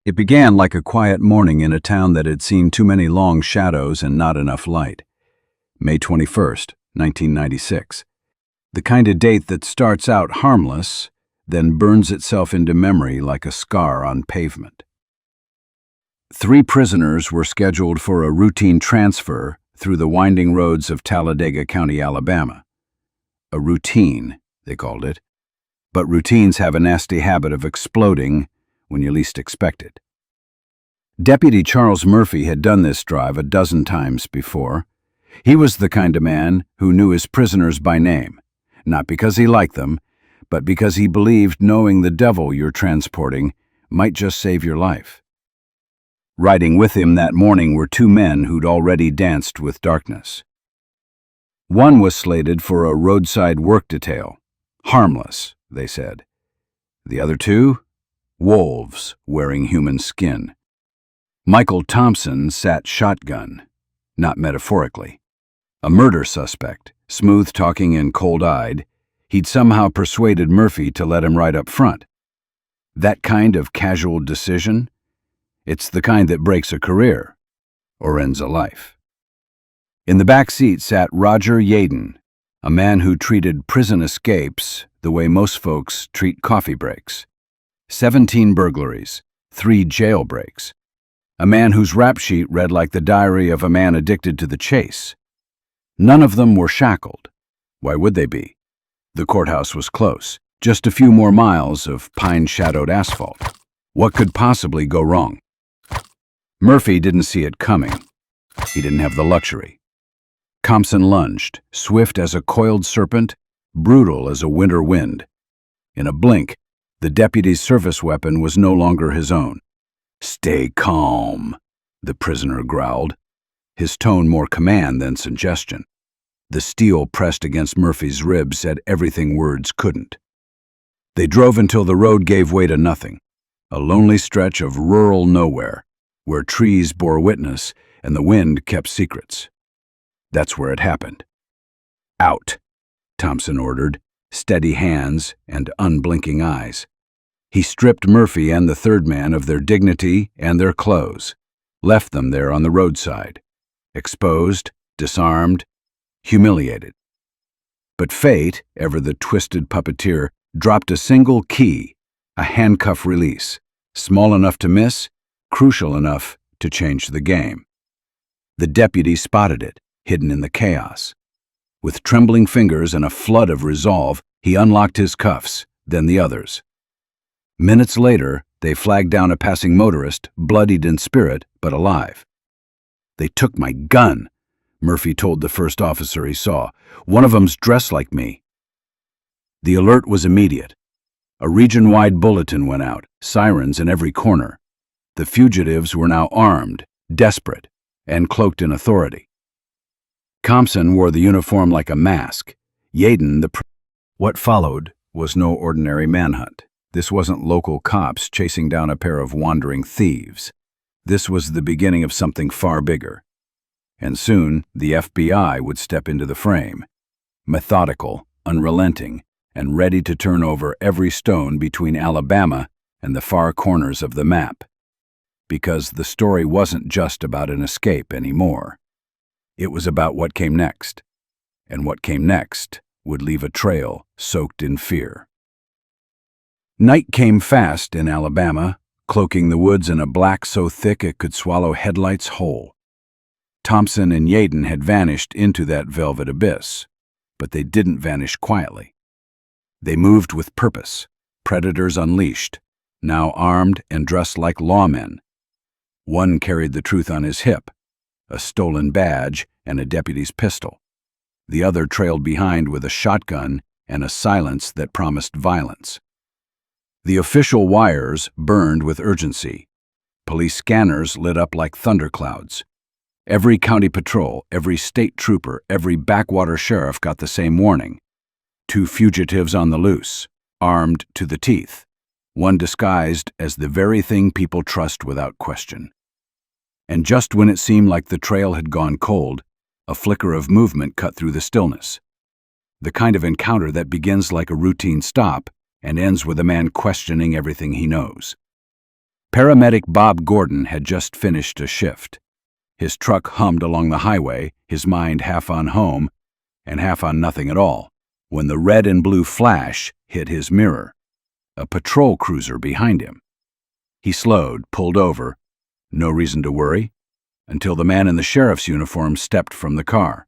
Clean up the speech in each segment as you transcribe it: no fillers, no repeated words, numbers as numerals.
It began like a quiet morning in a town that had seen too many long shadows and not enough light. May 21st, 1996. The kind of date that starts out harmless, then burns itself into memory like a scar on pavement. 3 prisoners were scheduled for a routine transfer through the winding roads of Talladega County, Alabama. A routine, they called it. But routines have a nasty habit of exploding when you least expect it. Deputy Charles Murphy had done this drive a dozen times before. He was the kind of man who knew his prisoners by name, not because he liked them, but because he believed knowing the devil you're transporting might just save your life. Riding with him that morning were 2 men who'd already danced with darkness. One was slated for a roadside work detail. Harmless, they said. The other 2? Wolves wearing human skin. Michael Thompson sat shotgun, not metaphorically. A murder suspect, smooth-talking and cold-eyed, he'd somehow persuaded Murphy to let him ride up front. That kind of casual decision, it's the kind that breaks a career, or ends a life. In the back seat sat Roger Yaden, a man who treated prison escapes the way most folks treat coffee breaks. 17 burglaries, 3 jailbreaks. A man whose rap sheet read like the diary of a man addicted to the chase. None of them were shackled. Why would they be? The courthouse was close, just a few more miles of pine-shadowed asphalt. What could possibly go wrong? Murphy didn't see it coming. He didn't have the luxury. Thompson lunged, swift as a coiled serpent, brutal as a winter wind. In a blink, the deputy's service weapon was no longer his own. "Stay calm," the prisoner growled, his tone more command than suggestion. The steel pressed against Murphy's ribs said everything words couldn't. They drove until the road gave way to nothing, a lonely stretch of rural nowhere, where trees bore witness and the wind kept secrets. That's where it happened. "Out," Thompson ordered, steady hands and unblinking eyes. He stripped Murphy and the 3rd man of their dignity and their clothes, left them there on the roadside, exposed, disarmed, humiliated. But fate, ever the twisted puppeteer, dropped a single key, a handcuff release, small enough to miss, crucial enough to change the game. The deputy spotted it, hidden in the chaos. With trembling fingers and a flood of resolve, he unlocked his cuffs, then the others. Minutes later, they flagged down a passing motorist, bloodied in spirit, but alive. "They took my gun," Murphy told the first officer he saw. "One of 'em's dressed like me." The alert was immediate. A region-wide bulletin went out, sirens in every corner. The fugitives were now armed, desperate, and cloaked in authority. Thompson wore the uniform like a mask. Yaden, What followed was no ordinary manhunt. This wasn't local cops chasing down a pair of wandering thieves. This was the beginning of something far bigger. And soon, the FBI would step into the frame. Methodical, unrelenting, and ready to turn over every stone between Alabama and the far corners of the map. Because the story wasn't just about an escape anymore. It was about what came next. And what came next would leave a trail soaked in fear. Night came fast in Alabama, cloaking the woods in a black so thick it could swallow headlights whole. Thompson and Yaden had vanished into that velvet abyss, but they didn't vanish quietly. They moved with purpose, predators unleashed, now armed and dressed like lawmen. One carried the truth on his hip, a stolen badge and a deputy's pistol. The other trailed behind with a shotgun and a silence that promised violence. The official wires burned with urgency. Police scanners lit up like thunderclouds. Every county patrol, every state trooper, every backwater sheriff got the same warning. 2 fugitives on the loose, armed to the teeth, one disguised as the very thing people trust without question. And just when it seemed like the trail had gone cold, a flicker of movement cut through the stillness. The kind of encounter that begins like a routine stop and ends with a man questioning everything he knows. Paramedic Bob Gordon had just finished a shift. His truck hummed along the highway, his mind half on home and half on nothing at all, when the red and blue flash hit his mirror, a patrol cruiser behind him. He slowed, pulled over, no reason to worry, until the man in the sheriff's uniform stepped from the car.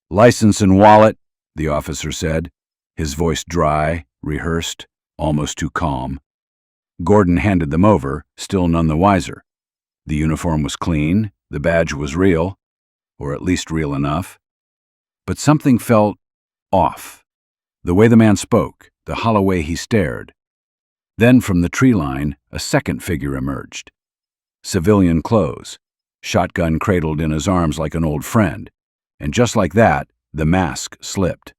"License and wallet," the officer said, his voice dry, rehearsed, almost too calm. Gordon handed them over, still none the wiser. The uniform was clean, the badge was real, or at least real enough. But something felt off. The way the man spoke, the hollow way he stared. Then from the tree line, a second figure emerged. Civilian clothes, shotgun cradled in his arms like an old friend. And just like that, the mask slipped.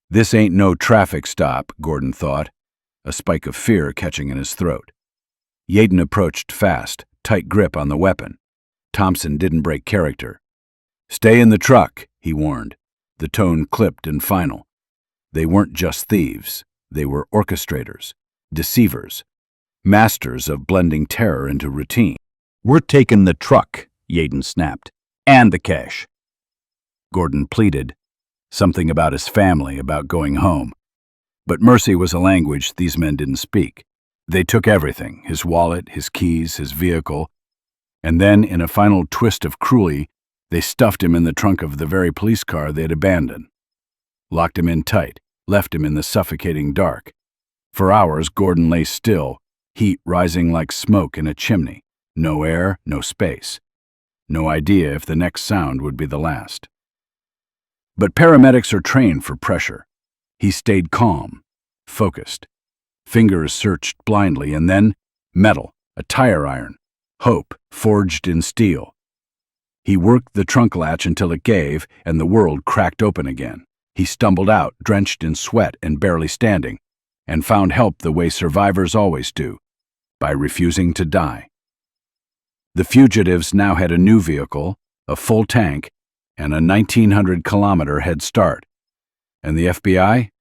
This ain't no traffic stop, Gordon thought, a spike of fear catching in his throat. Yaden approached fast, tight grip on the weapon. Thompson didn't break character. "Stay in the truck," he warned, the tone clipped and final. They weren't just thieves. They were orchestrators, deceivers, masters of blending terror into routine. "We're taking the truck," Yaden snapped, "and the cash." Gordon pleaded, something about his family, about going home. But mercy was a language these men didn't speak. They took everything, his wallet, his keys, his vehicle, and then, in a final twist of cruelty, they stuffed him in the trunk of the very police car they'd abandoned. Locked him in tight, left him in the suffocating dark. For hours, Gordon lay still, heat rising like smoke in a chimney. No air, no space. No idea if the next sound would be the last. But paramedics are trained for pressure. He stayed calm, focused. Fingers searched blindly, and then metal, a tire iron, hope forged in steel. He worked the trunk latch until it gave, and the world cracked open again. He stumbled out, drenched in sweat and barely standing, and found help the way survivors always do, by refusing to die. The fugitives now had a new vehicle, a full tank, and a 1,900-kilometer head start. And the FBI?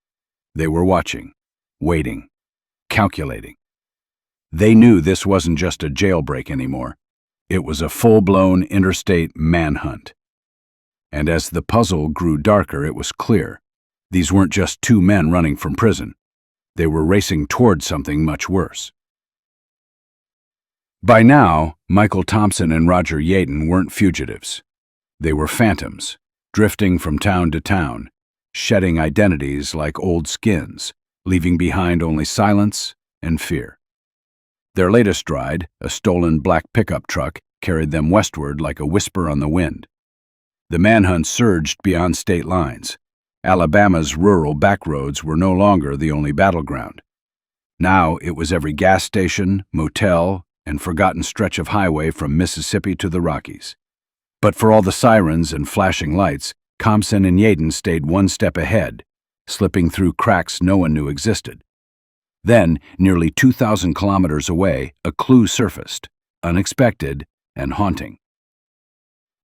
They were watching, waiting, calculating. They knew this wasn't just a jailbreak anymore. It was a full-blown interstate manhunt. And as the puzzle grew darker, it was clear. These weren't just two men running from prison. They were racing toward something much worse. By now, Michael Thompson and Roger Yaden weren't fugitives. They were phantoms, drifting from town to town, shedding identities like old skins, leaving behind only silence and fear. Their latest ride, a stolen black pickup truck, carried them westward like a whisper on the wind. The manhunt surged beyond state lines. Alabama's rural backroads were no longer the only battleground. Now it was every gas station, motel, and forgotten stretch of highway from Mississippi to the Rockies. But for all the sirens and flashing lights, Thompson and Yaden stayed one step ahead, slipping through cracks no one knew existed. Then, nearly 2,000 kilometers away, a clue surfaced, unexpected and haunting.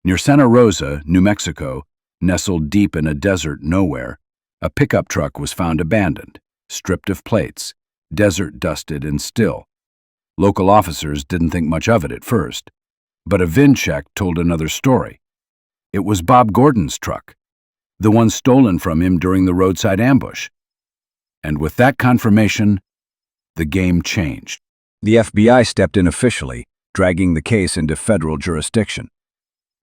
Near Santa Rosa, New Mexico, nestled deep in a desert nowhere, a pickup truck was found abandoned, stripped of plates, desert-dusted and still. Local officers didn't think much of it at first, but a VIN check told another story. It was Bob Gordon's truck, the one stolen from him during the roadside ambush. And with that confirmation, the game changed. The FBI stepped in officially, dragging the case into federal jurisdiction.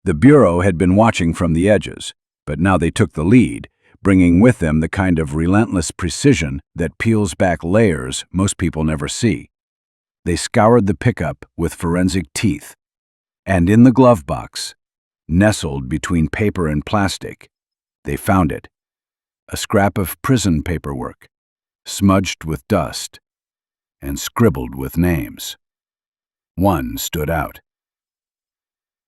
The Bureau had been watching from the edges, but now they took the lead, bringing with them the kind of relentless precision that peels back layers most people never see. They scoured the pickup with forensic teeth, and in the glove box, nestled between paper and plastic, they found it, a scrap of prison paperwork, smudged with dust and scribbled with names. One stood out.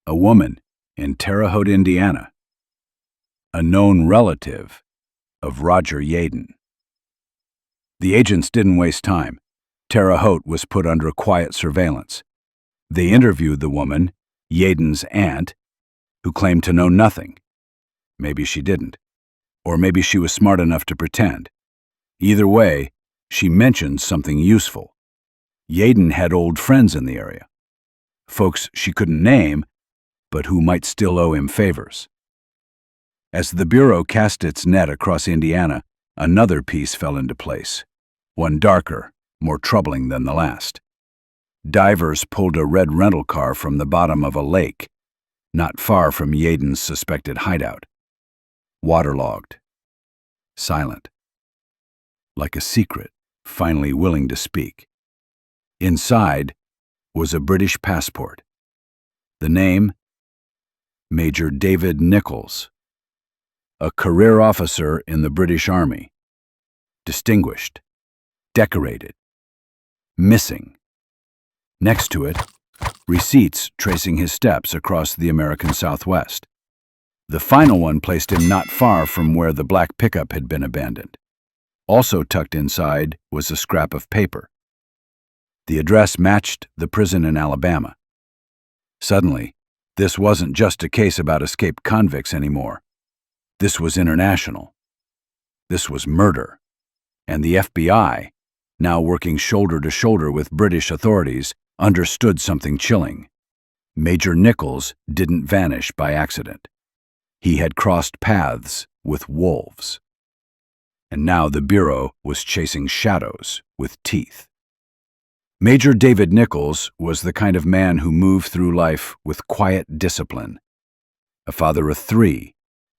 A woman in Terre Haute, Indiana, a known relative of Roger Yaden. The agents didn't waste time. Terre Haute was put under quiet surveillance. They interviewed the woman, Yaden's aunt, who claimed to know nothing. Maybe she didn't, or maybe she was smart enough to pretend. Either way, she mentioned something useful. Yaden had old friends in the area, folks she couldn't name, but who might still owe him favors. As the Bureau cast its net across Indiana, another piece fell into place, one darker, more troubling than the last. Divers pulled a red rental car from the bottom of a lake, not far from Yaden's suspected hideout. Waterlogged, silent, like a secret finally willing to speak. Inside was a British passport. The name, Major David Nichols, a career officer in the British Army. Distinguished, decorated, missing. Next to it, receipts tracing his steps across the American Southwest. The final one placed him not far from where the black pickup had been abandoned. Also tucked inside was a scrap of paper. The address matched the prison in Alabama. Suddenly, this wasn't just a case about escaped convicts anymore. This was international. This was murder. And the FBI, now working shoulder to shoulder with British authorities, understood something chilling. Major Nichols didn't vanish by accident. He had crossed paths with wolves. And now the Bureau was chasing shadows with teeth. Major David Nichols was the kind of man who moved through life with quiet discipline. A father of 3,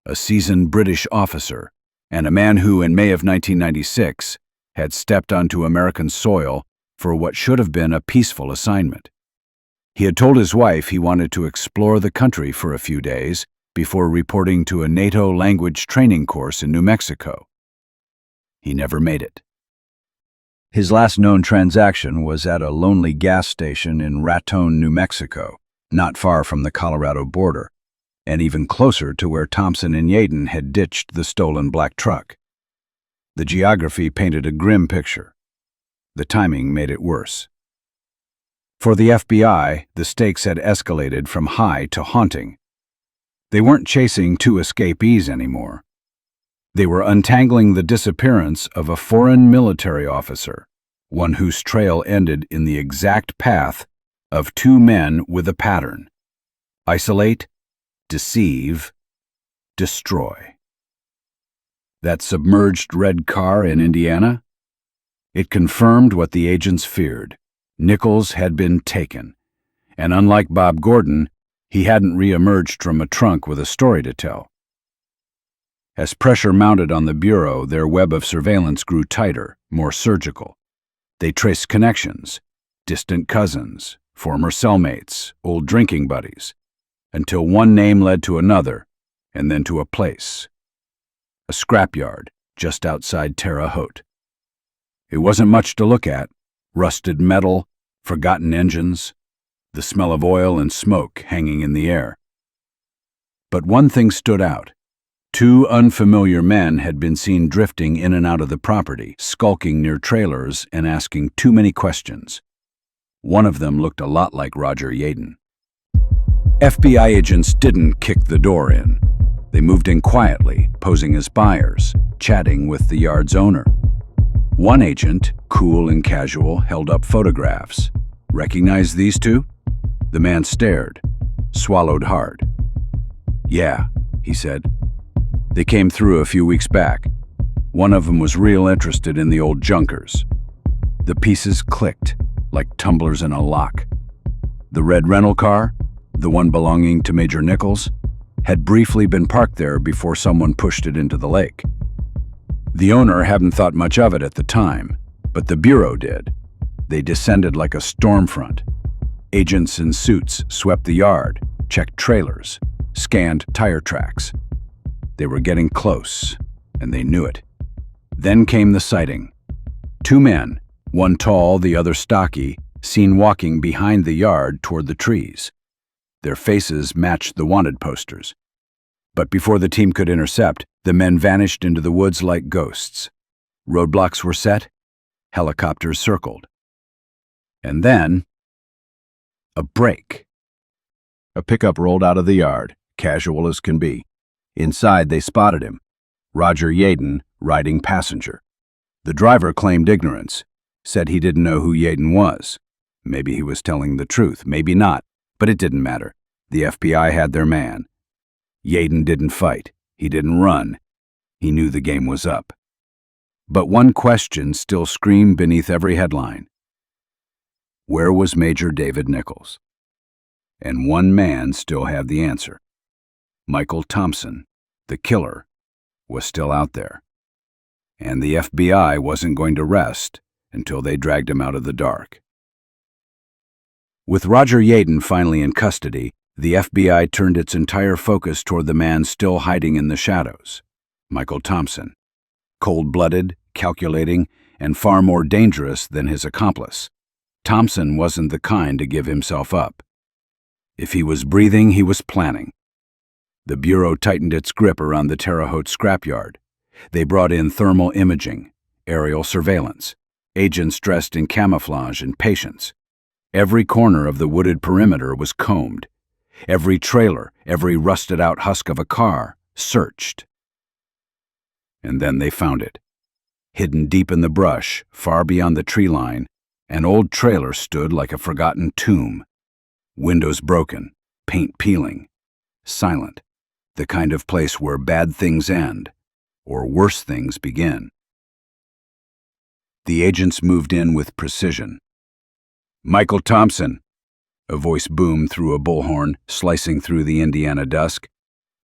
a seasoned British officer, and a man who, in May of 1996, had stepped onto American soil for what should have been a peaceful assignment. He had told his wife he wanted to explore the country for a few days before reporting to a NATO language training course in New Mexico. He never made it. His last known transaction was at a lonely gas station in Raton, New Mexico, not far from the Colorado border, and even closer to where Thompson and Yaden had ditched the stolen black truck. The geography painted a grim picture. The timing made it worse. For the FBI, the stakes had escalated from high to haunting. They weren't chasing 2 escapees anymore. They were untangling the disappearance of a foreign military officer, one whose trail ended in the exact path of 2 men with a pattern: isolate, deceive, destroy. That submerged red car in Indiana? It confirmed what the agents feared. Nichols had been taken, and unlike Bob Gordon, he hadn't re-emerged from a trunk with a story to tell. As pressure mounted on the Bureau, their web of surveillance grew tighter, more surgical. They traced connections, distant cousins, former cellmates, old drinking buddies, until one name led to another, and then to a place. A scrapyard just outside Terre Haute. It wasn't much to look at: rusted metal, forgotten engines, the smell of oil and smoke hanging in the air. But one thing stood out. 2 unfamiliar men had been seen drifting in and out of the property, skulking near trailers and asking too many questions. One of them looked a lot like Roger Yaden. FBI agents didn't kick the door in. They moved in quietly, posing as buyers, chatting with the yard's owner. One agent, cool and casual, held up photographs. "Recognize these 2? The man stared, swallowed hard. "Yeah," he said. "They came through a few weeks back. One of them was real interested in the old junkers." The pieces clicked, like tumblers in a lock. The red rental car, the one belonging to Major Nichols, had briefly been parked there before someone pushed it into the lake. The owner hadn't thought much of it at the time, but the Bureau did. They descended like a storm front. Agents in suits swept the yard, checked trailers, scanned tire tracks. They were getting close, and they knew it. Then came the sighting. 2 men, one tall, the other stocky, seen walking behind the yard toward the trees. Their faces matched the wanted posters. But before the team could intercept, the men vanished into the woods like ghosts. Roadblocks were set, helicopters circled. And then, a break. A pickup rolled out of the yard, casual as can be. Inside, they spotted him, Roger Yaden, riding passenger. The driver claimed ignorance. said he didn't know who Yaden was. Maybe he was telling the truth, maybe not, but it didn't matter. The FBI had their man. Yaden didn't fight. He didn't run. He knew the game was up. But one question still screamed beneath every headline. Where was Major David Nichols? And one man still had the answer. Michael Thompson, the killer, was still out there. And the FBI wasn't going to rest until they dragged him out of the dark. With Roger Yaden finally in custody, the FBI turned its entire focus toward the man still hiding in the shadows, Michael Thompson. Cold-blooded, calculating, and far more dangerous than his accomplice, Thompson wasn't the kind to give himself up. If he was breathing, he was planning. The Bureau tightened its grip around the Terre Haute scrapyard. They brought in thermal imaging, aerial surveillance, agents dressed in camouflage and patience. Every corner of the wooded perimeter was combed. Every trailer, every rusted-out husk of a car, searched. And then they found it. Hidden deep in the brush, far beyond the tree line, an old trailer stood like a forgotten tomb. Windows broken, paint peeling, silent, the kind of place where bad things end, or worse things begin. The agents moved in with precision. Michael Thompson, a voice boomed through a bullhorn, slicing through the Indiana dusk.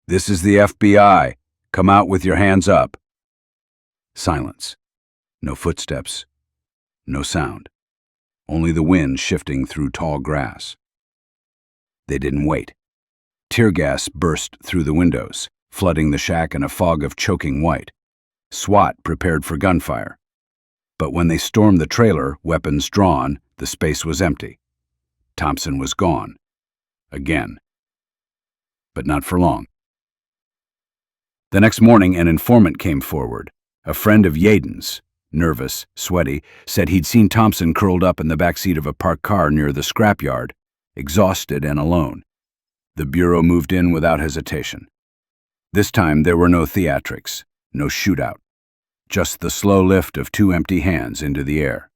This is the FBI. Come out with your hands up. Silence. No footsteps. No sound. Only the wind shifting through tall grass. They didn't wait. Tear gas burst through the windows, flooding the shack in a fog of choking white. SWAT prepared for gunfire. But when they stormed the trailer, weapons drawn, the space was empty. Thompson was gone. Again. But not for long. The next morning, an informant came forward. A friend of Yaden's, nervous, sweaty, said he'd seen Thompson curled up in the backseat of a parked car near the scrapyard, exhausted and alone. The Bureau moved in without hesitation. This time there were no theatrics, no shootout, just the slow lift of two empty hands into the air.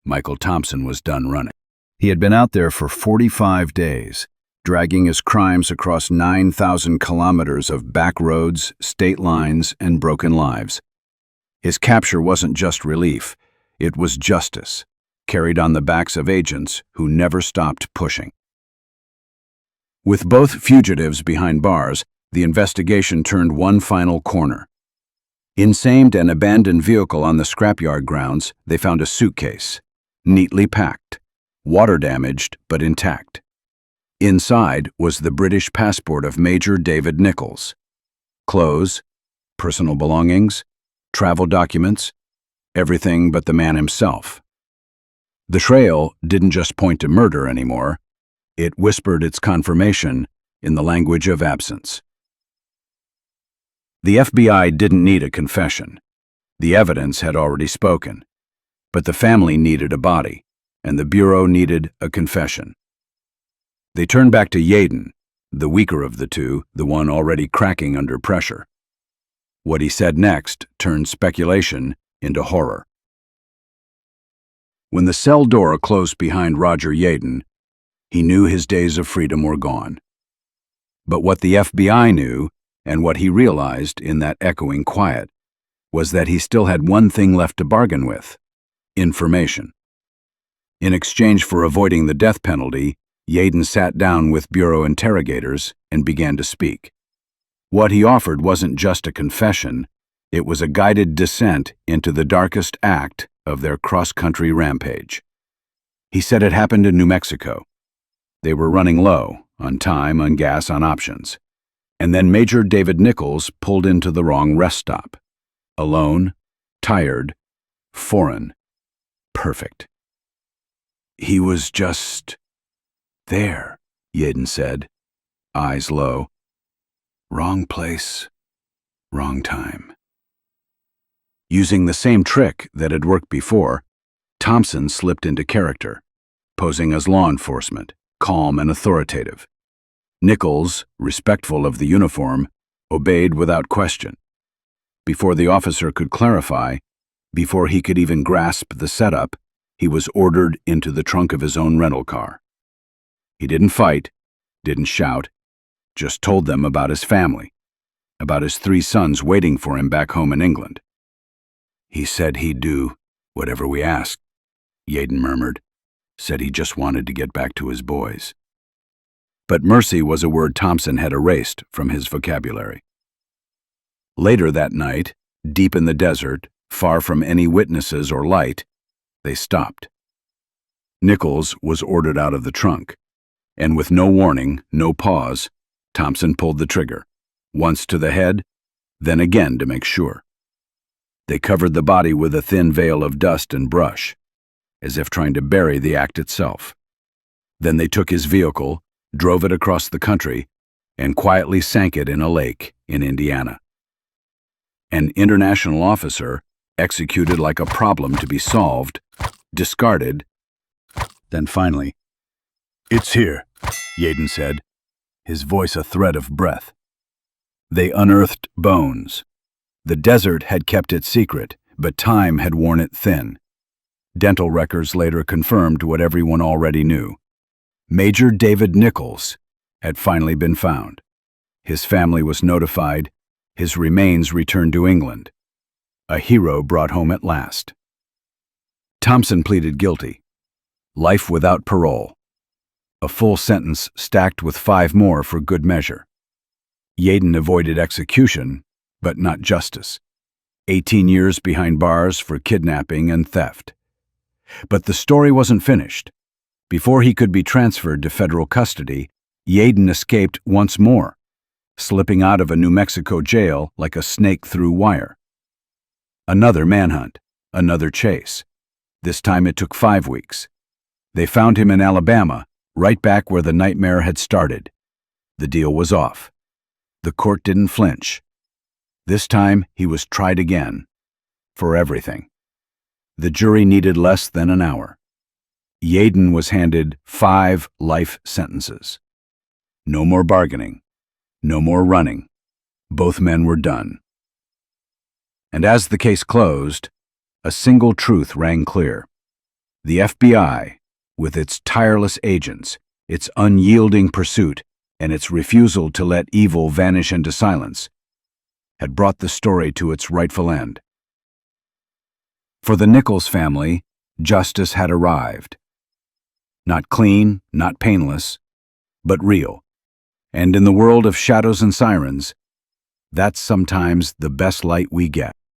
Michael Thompson was done running. He had been out there for 45 days, dragging his crimes across 9,000 kilometers of back roads, state lines, and broken lives. His capture wasn't just relief, it was justice, carried on the backs of agents who never stopped pushing. With both fugitives behind bars, the investigation turned one final corner. Inside an abandoned vehicle on the scrapyard grounds, they found a suitcase, neatly packed, water-damaged but intact. Inside was the British passport of Major David Nichols. Clothes, personal belongings, travel documents, everything but the man himself. The trail didn't just point to murder anymore. It whispered its confirmation in the language of absence. The FBI didn't need a confession. The evidence had already spoken. But the family needed a body, and the Bureau needed a confession. They turned back to Yaden, the weaker of the two, the one already cracking under pressure. What he said next turned speculation into horror. When the cell door closed behind Roger Yaden, he knew his days of freedom were gone. But what the FBI knew, and what he realized in that echoing quiet, was that he still had one thing left to bargain with: information. In exchange for avoiding the death penalty, Yaden sat down with Bureau interrogators and began to speak. What he offered wasn't just a confession, it was a guided descent into the darkest act of their cross-country rampage. He said it happened in New Mexico. They were running low, on time, on gas, on options. And then Major David Nichols pulled into the wrong rest stop. Alone, tired, foreign, perfect. He was just there, Yaden said, eyes low. Wrong place, wrong time. Using the same trick that had worked before, Thompson slipped into character, posing as law enforcement, calm and authoritative. Nichols, respectful of the uniform, obeyed without question. Before the officer could clarify, Before he could even grasp the setup, he was ordered into the trunk of his own rental car. He didn't fight, didn't shout, just told them about his family, about his 3 sons waiting for him back home in England. "He said he'd do whatever we asked," Yaden murmured. "Said he just wanted to get back to his boys." But mercy was a word Thompson had erased from his vocabulary. Later that night, deep in the desert, far from any witnesses or light, they stopped. Nichols was ordered out of the trunk, and with no warning, no pause, Thompson pulled the trigger, once to the head, then again to make sure. They covered the body with a thin veil of dust and brush, as if trying to bury the act itself. Then they took his vehicle, drove it across the country, and quietly sank it in a lake in Indiana. An international officer, executed like a problem to be solved, discarded. Then finally, "It's here," Yaden said, his voice a thread of breath. They unearthed bones. The desert had kept it secret, but time had worn it thin. Dental records later confirmed what everyone already knew. Major David Nichols had finally been found. His family was notified, his remains returned to England. A hero brought home at last. Thompson pleaded guilty. Life without parole. A full sentence stacked with 5 more for good measure. Yaden avoided execution, but not justice. 18 years behind bars for kidnapping and theft. But the story wasn't finished. Before he could be transferred to federal custody, Yaden escaped once more, slipping out of a New Mexico jail like a snake through wire. Another manhunt, another chase. This time it took 5 weeks. They found him in Alabama, right back where the nightmare had started. The deal was off. The court didn't flinch. This time he was tried again, for everything. The jury needed less than an hour. Yaden was handed 5 life sentences. No more bargaining, no more running. Both men were done. And as the case closed, a single truth rang clear. The FBI, with its tireless agents, its unyielding pursuit, and its refusal to let evil vanish into silence, had brought the story to its rightful end. For the Nichols family, justice had arrived. Not clean, not painless, but real. And in the world of shadows and sirens, that's sometimes the best light we get.